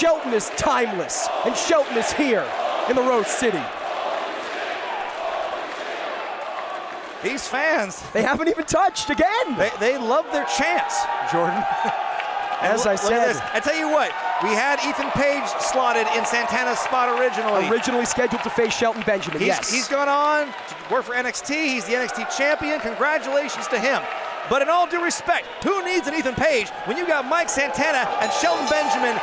Shelton is timeless, and Shelton is here in the Rose City. These fans, they haven't even touched again. They love their chance, Jordan. As I said. I tell you what, we had Ethan Page slotted in Santana's spot originally. Originally scheduled to face Shelton Benjamin, yes. He's gone on to work for NXT. He's the NXT champion. Congratulations to him. But in all due respect, who needs an Ethan Page when you got Mike Santana and Shelton Benjamin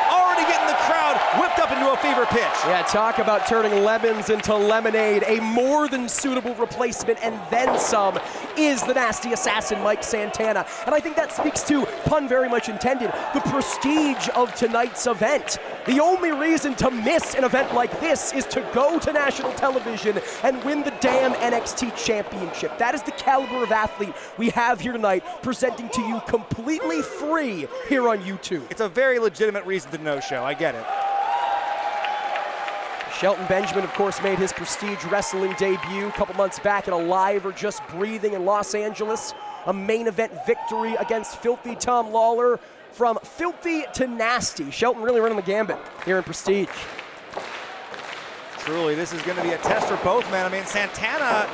already getting the crowd whipped up into a fever pitch? Yeah, talk about turning lemons into lemonade. A more than suitable replacement, and then some, is the nasty assassin Mike Santana. And I think that speaks to, pun very much intended, the prestige of tonight's event. The only reason to miss an event like this is to go to national television and win the damn NXT championship. That is the caliber of athlete we have here tonight, presenting to you completely free here on YouTube. It's a very legitimate reason to no-show. I get it. Shelton Benjamin, of course, made his Prestige Wrestling debut a couple months back at a Live or Just Breathing in Los Angeles. A main event victory against Filthy Tom Lawler. From filthy to nasty, Shelton really running the gambit here in Prestige. Truly, this is going to be a test for both men. I mean, Santana,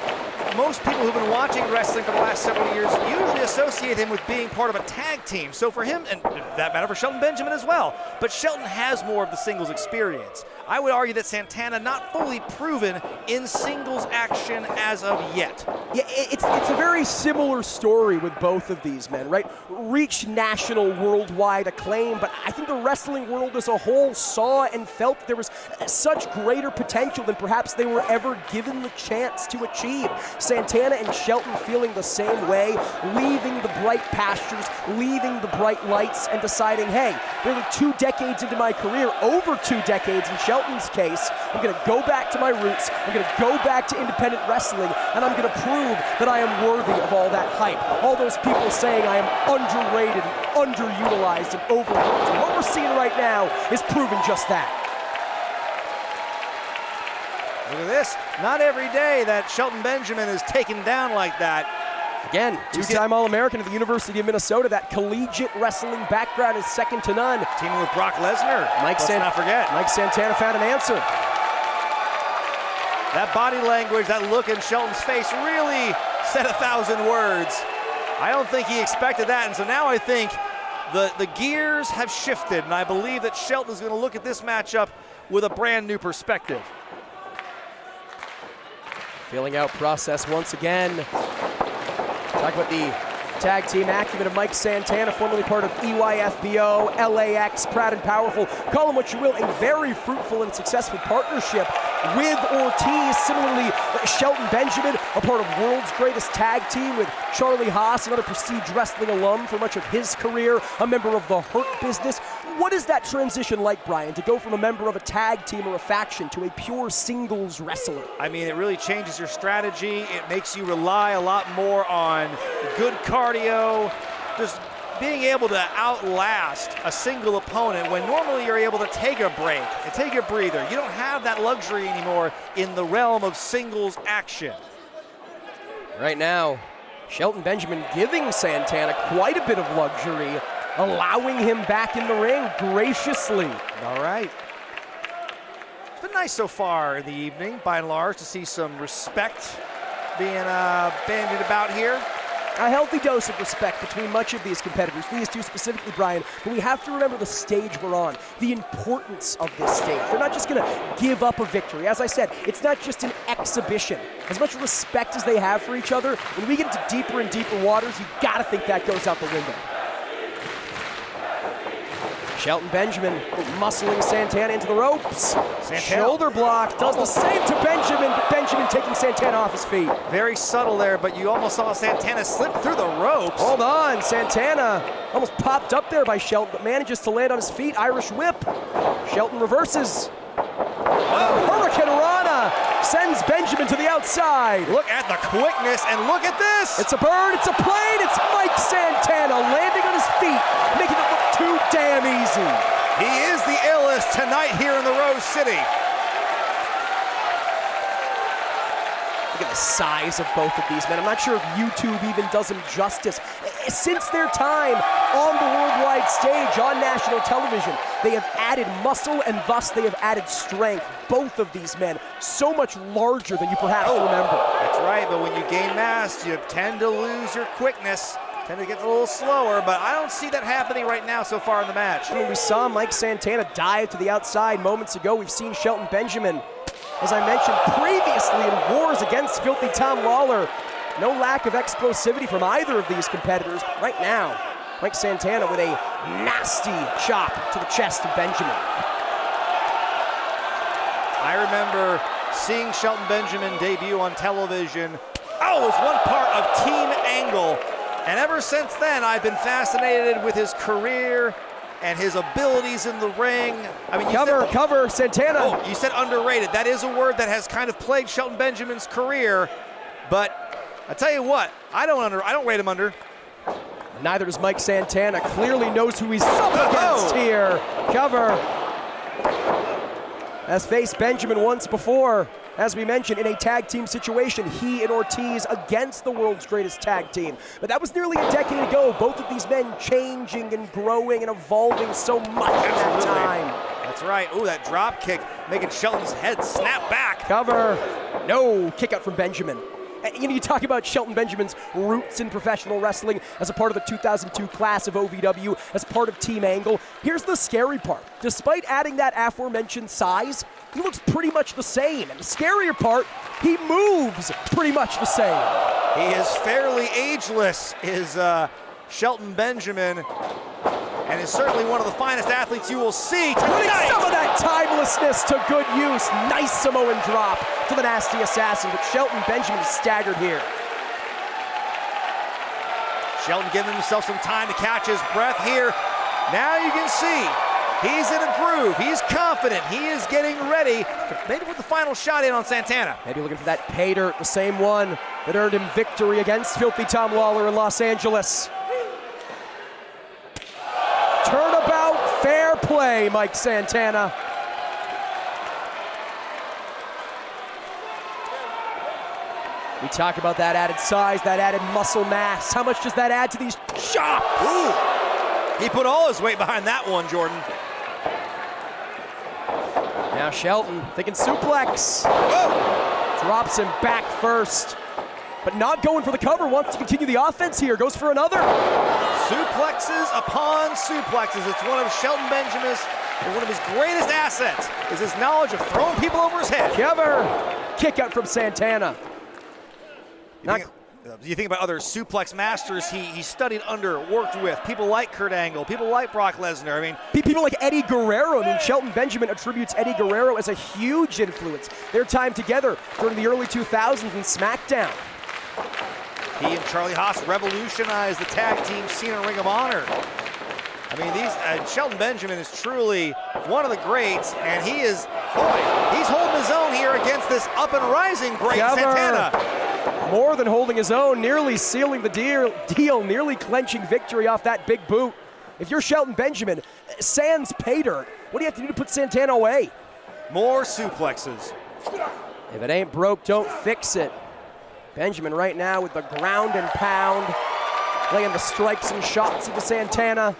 most people who've been watching wrestling for the last several years usually associate him with being part of a tag team. So for him, and that matter for Shelton Benjamin as well, but Shelton has more of the singles experience. I would argue that Santana not fully proven in singles action as of yet. Yeah, it's a very similar story with both of these men, right? Reached national, worldwide acclaim, but I think the wrestling world as a whole saw and felt there was such greater potential than perhaps they were ever given the chance to achieve. Santana and Shelton feeling the same way, leaving the bright pastures, leaving the bright lights, and deciding, hey, nearly 2 decades into my career, over 2 decades in Shelton's case, I'm gonna go back to my roots, I'm gonna go back to independent wrestling, and I'm gonna prove that I am worthy of all that hype. All those people saying I am underrated, underutilized, and overlooked. And what we're seeing right now is proving just that. Look at this. Not every day that Shelton Benjamin is taken down like that. Again, 2-time All-American at the University of Minnesota. That collegiate wrestling background is second to none. Teaming with Brock Lesnar. Let's not forget. Mike Santana found an answer. That body language, that look in Shelton's face really said 1,000 words. I don't think he expected that, and so now I think the gears have shifted, and I believe that Shelton is going to look at this matchup with a brand new perspective. Filling out process once again. Talk about the tag team acumen of Mike Santana, formerly part of EYFBO, LAX, Proud and Powerful. Call him what you will, a very fruitful and successful partnership with Ortiz. Similarly, Shelton Benjamin, a part of World's Greatest Tag Team with Charlie Haas, another Prestige Wrestling alum for much of his career, a member of the Hurt Business. What is that transition like, Brian, to go from a member of a tag team or a faction to a pure singles wrestler? I mean, it really changes your strategy. It makes you rely a lot more on good cardio, just being able to outlast a single opponent when normally you're able to take a break and take a breather. You don't have that luxury anymore in the realm of singles action. Right now, Shelton Benjamin giving Santana quite a bit of luxury, allowing him back in the ring graciously. All right. It's been nice so far in the evening, by and large, to see some respect being bandied about here. A healthy dose of respect between much of these competitors, these two specifically, Brian, but we have to remember the stage we're on, the importance of this stage. They're not just gonna give up a victory. As I said, it's not just an exhibition. As much respect as they have for each other, when we get into deeper and deeper waters, you gotta think that goes out the window. Shelton Benjamin muscling Santana into the ropes. Santana. Shoulder block, does the same to Benjamin, but Benjamin taking Santana off his feet. Very subtle there, but you almost saw Santana slip through the ropes. Hold on, Santana almost popped up there by Shelton, but manages to land on his feet. Irish whip. Shelton reverses. Hurricane Rana sends Benjamin to the outside. Look at the quickness, and look at this. It's a bird, it's a plane, it's Mike Santana landing on his feet, making it look too damn easy. He is the illest tonight here in the Rose City. Look at the size of both of these men. I'm not sure if YouTube even does them justice. Since their time on the worldwide stage, on national television, they have added muscle and thus they have added strength. Both of these men, so much larger than you perhaps remember. That's right, but when you gain mass, you tend to lose your quickness, tend to get a little slower, but I don't see that happening right now so far in the match. I mean, we saw Mike Santana dive to the outside moments ago. We've seen Shelton Benjamin, as I mentioned previously, in wars against Filthy Tom Lawler. No lack of explosivity from either of these competitors. Right now, Mike Santana with a nasty chop to the chest of Benjamin. I remember seeing Shelton Benjamin debut on television. Oh, it was one part of Team Angle. And ever since then, I've been fascinated with his career and his abilities in the ring. I mean, Cover, Santana. Oh, you said underrated. That is a word that has kind of plagued Shelton Benjamin's career. But I tell you what, I don't rate him under. Neither does Mike Santana. Clearly knows who he's up against here. Cover. Has faced Benjamin once before, as we mentioned, in a tag team situation. He and Ortiz against the world's greatest tag team. But that was nearly a decade ago. Both of these men changing and growing and evolving so much in that time. That's right. Ooh, that drop kick making Shelton's head snap back. Cover. No, kick out from Benjamin. And, you know, you talk about Shelton Benjamin's roots in professional wrestling as a part of the 2002 class of OVW, as part of Team Angle. Here's the scary part. Despite adding that aforementioned size, he looks pretty much the same. And the scarier part, he moves pretty much the same. He is fairly ageless, is Shelton Benjamin, and is certainly one of the finest athletes you will see tonight. Putting some of that timelessness to good use. Nice Samoan drop to the Nasty Assassin, but Shelton Benjamin is staggered here. Shelton giving himself some time to catch his breath here. Now you can see he's in a groove. He's confident. He is getting ready to maybe put the final shot in on Santana. Maybe looking for that pay dirt, the same one that earned him victory against Filthy Tom Lawler in Los Angeles. Turnabout, fair play, Mike Santana. We talk about that added size, that added muscle mass. How much does that add to these chops? Ooh. He put all his weight behind that one, Jordan. Now Shelton thinking suplex. Whoa. Drops him back first, but not going for the cover. Wants to continue the offense here. Goes for another. Suplexes upon suplexes. It's one of Shelton Benjamin's, one of his greatest assets is his knowledge of throwing people over his head. Cover. Kick out from Santana. You think about other suplex masters he studied under, worked with, people like Kurt Angle, people like Brock Lesnar. I mean, people like Eddie Guerrero. I mean, Shelton Benjamin attributes Eddie Guerrero as a huge influence. Their time together during the early 2000s in SmackDown. He and Charlie Haas revolutionized the tag team scene in Ring of Honor. I mean, Shelton Benjamin is truly one of the greats, and he's holding his own here against this up and rising great Santana. More than holding his own, nearly sealing the deal, nearly clenching victory off that big boot. If you're Shelton Benjamin, sans pay dirt, what do you have to do to put Santana away? More suplexes. If it ain't broke, don't fix it. Benjamin right now with the ground and pound, laying the strikes and shots into Santana.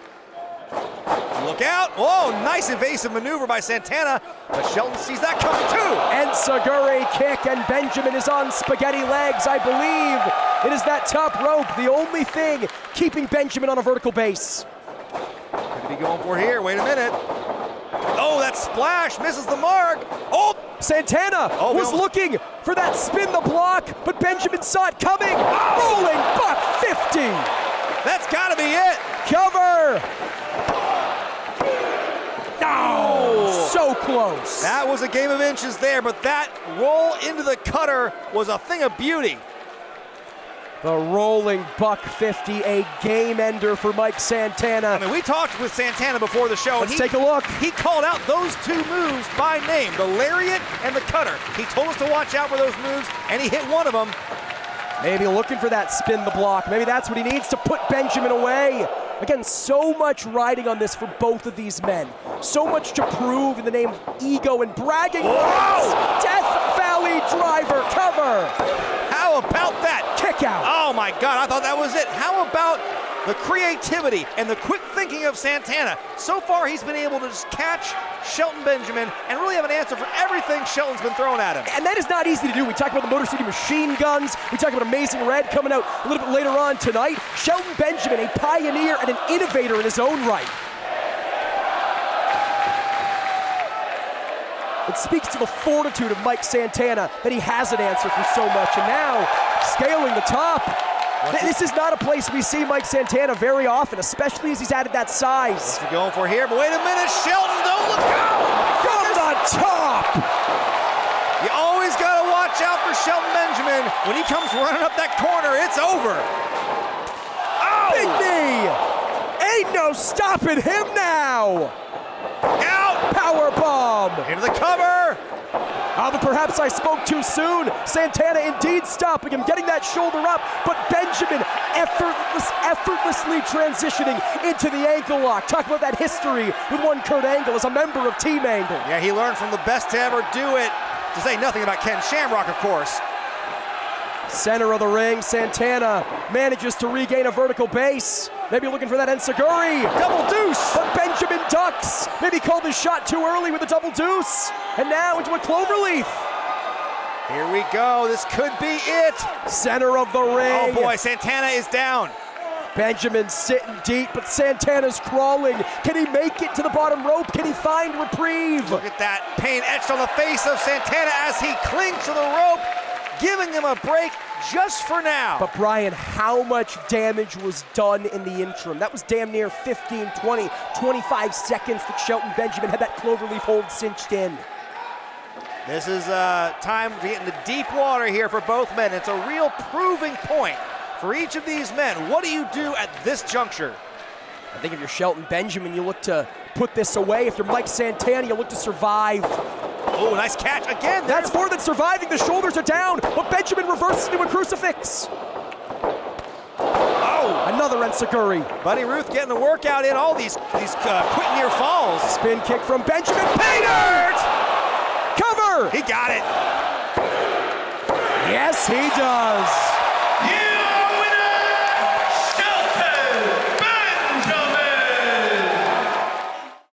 Look out. Whoa, nice evasive maneuver by Santana, but Shelton sees that coming too. Enziguri kick, and Benjamin is on spaghetti legs, I believe. It is that top rope, the only thing keeping Benjamin on a vertical base. What did he going for here? Wait a minute. Oh, that splash misses the mark. Oh, Santana was looking for that spin the block, but Benjamin saw it coming. Rolling buck 50. That's gotta be it. Cover. No! So close. That was a game of inches there, but that roll into the cutter was a thing of beauty. The rolling buck 50, a game ender for Mike Santana. I mean, we talked with Santana before the show. Let's take a look. He called out those two moves by name, the lariat and the cutter. He told us to watch out for those moves, and he hit one of them. Maybe looking for that spin the block. Maybe that's what he needs to put Benjamin away. Again, so much riding on this for both of these men. so much to prove in the name of ego and bragging rights. Whoa! Death Valley driver cover. How about that? Kick out. Oh my God, I thought that was it. How about the creativity and the quick thinking of Santana? So far, he's been able to just catch Shelton Benjamin and really have an answer for everything Shelton's been throwing at him. And that is not easy to do. We talk about the Motor City machine guns. We talk about Amazing Red coming out a little bit later on tonight. Shelton Benjamin, a pioneer and an innovator in his own right. It speaks to the fortitude of Mike Santana that he has an answer for so much. And now, scaling the top. This is not a place we see Mike Santana very often, especially as he's added that size. What's he going for here? But wait a minute, Shelton, don't look out! From the top! You always got to watch out for Shelton Benjamin. When he comes running up that corner, it's over. Oh! Big knee! Ain't no stopping him now! Out! Power bomb! Into the cover! But perhaps I spoke too soon. Santana indeed stopping him, getting that shoulder up, but Benjamin effortlessly transitioning into the ankle lock. Talk about that history with one Kurt Angle as a member of Team Angle. Yeah, he learned from the best to ever do it, to say nothing about Ken Shamrock, of course. Center of the ring, Santana manages to regain a vertical base. Maybe looking for that enziguri. Double deuce! But Benjamin ducks. Maybe called his shot too early with a double deuce. And now into a cloverleaf. Here we go, this could be it. Center of the ring. Oh boy, Santana is down. Benjamin's sitting deep, but Santana's crawling. Can he make it to the bottom rope? Can he find reprieve? Look at that pain etched on the face of Santana as he clings to the rope, giving him a break just for now. But Brian, how much damage was done in the interim? That was damn near 15, 20, 25 seconds that Shelton Benjamin had that cloverleaf hold cinched in. This is time to get into deep water here for both men. It's a real proving point for each of these men. What do you do at this juncture? I think if you're Shelton Benjamin, you look to put this away. If you're Mike Santana, you look to survive. Oh, nice catch again. That's more than surviving. The shoulders are down, but Benjamin reverses into a crucifix. Oh, another enziguri. Buddy Ruth getting the workout in all these quick near falls. Spin kick from Benjamin. Pay dirt! Cover! He got it. Yes, he does.